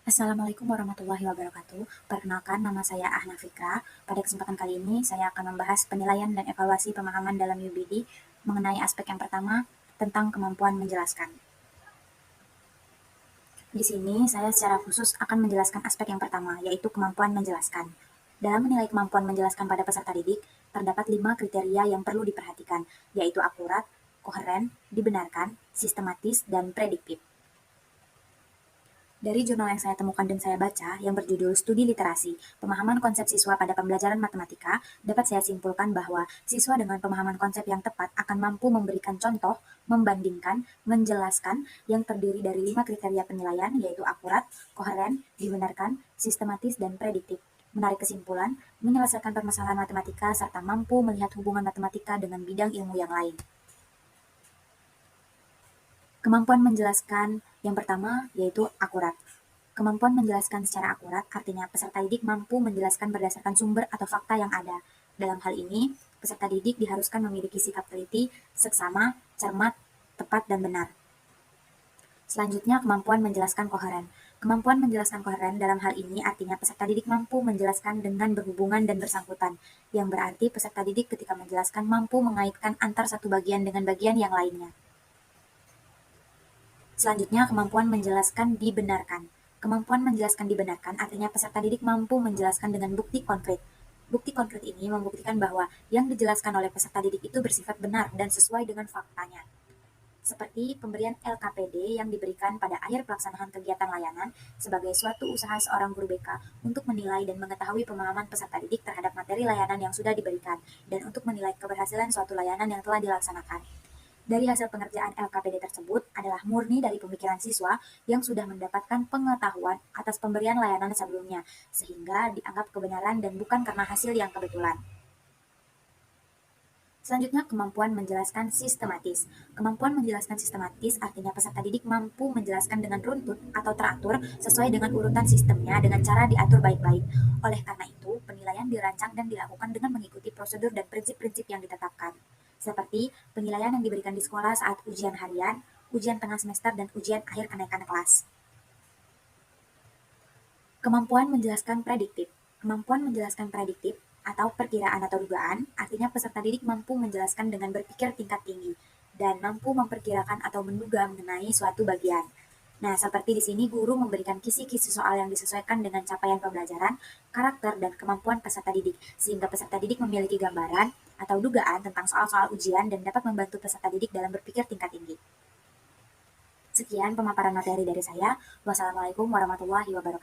Assalamualaikum warahmatullahi wabarakatuh. Perkenalkan, nama saya Ahnafika. Pada kesempatan kali ini, saya akan membahas penilaian dan evaluasi pemahaman dalam UBD mengenai aspek yang pertama tentang kemampuan menjelaskan. Di sini, saya secara khusus akan menjelaskan aspek yang pertama, yaitu kemampuan menjelaskan. Dalam menilai kemampuan menjelaskan pada peserta didik, terdapat 5 kriteria yang perlu diperhatikan, yaitu akurat, koheren, dibenarkan, sistematis, dan prediktif. Dari jurnal yang saya temukan dan saya baca, yang berjudul Studi Literasi, Pemahaman Konsep Siswa pada Pembelajaran Matematika, dapat saya simpulkan bahwa siswa dengan pemahaman konsep yang tepat akan mampu memberikan contoh, membandingkan, menjelaskan yang terdiri dari 5 kriteria penilaian, yaitu akurat, koheren, dibenarkan, sistematis, dan prediktif. Menarik kesimpulan, menyelesaikan permasalahan matematika, serta mampu melihat hubungan matematika dengan bidang ilmu yang lain. Kemampuan menjelaskan yang pertama yaitu akurat. Kemampuan menjelaskan secara akurat artinya peserta didik mampu menjelaskan berdasarkan sumber atau fakta yang ada. Dalam hal ini, peserta didik diharuskan memiliki sikap teliti, seksama, cermat, tepat, dan benar. Selanjutnya, kemampuan menjelaskan koheren. Kemampuan menjelaskan koheren dalam hal ini artinya peserta didik mampu menjelaskan dengan berhubungan dan bersangkutan, yang berarti peserta didik ketika menjelaskan mampu mengaitkan antar satu bagian dengan bagian yang lainnya. Selanjutnya, kemampuan menjelaskan dibenarkan. Kemampuan menjelaskan dibenarkan artinya peserta didik mampu menjelaskan dengan bukti konkret. Bukti konkret ini membuktikan bahwa yang dijelaskan oleh peserta didik itu bersifat benar dan sesuai dengan faktanya. Seperti pemberian LKPD yang diberikan pada akhir pelaksanaan kegiatan layanan sebagai suatu usaha seorang guru BK untuk menilai dan mengetahui pemahaman peserta didik terhadap materi layanan yang sudah diberikan dan untuk menilai keberhasilan suatu layanan yang telah dilaksanakan. Dari hasil pengerjaan LKPD tersebut adalah murni dari pemikiran siswa yang sudah mendapatkan pengetahuan atas pemberian layanan sebelumnya, sehingga dianggap kebenaran dan bukan karena hasil yang kebetulan. Selanjutnya, kemampuan menjelaskan sistematis. Kemampuan menjelaskan sistematis artinya peserta didik mampu menjelaskan dengan runtut atau teratur sesuai dengan urutan sistemnya dengan cara diatur baik-baik. Oleh karena itu, penilaian dirancang dan dilakukan dengan mengikuti prosedur dan prinsip-prinsip yang ditetapkan. Seperti penilaian yang diberikan di sekolah saat ujian harian, ujian tengah semester, dan ujian akhir kenaikan kelas. Kemampuan menjelaskan prediktif. Kemampuan menjelaskan prediktif atau perkiraan atau dugaan artinya peserta didik mampu menjelaskan dengan berpikir tingkat tinggi dan mampu memperkirakan atau menduga mengenai suatu bagian. Nah, seperti di sini guru memberikan kisi-kisi soal yang disesuaikan dengan capaian pembelajaran, karakter, dan kemampuan peserta didik, sehingga peserta didik memiliki gambaran atau dugaan tentang soal-soal ujian dan dapat membantu peserta didik dalam berpikir tingkat tinggi. Sekian pemaparan materi dari saya. Wassalamualaikum warahmatullahi wabarakatuh.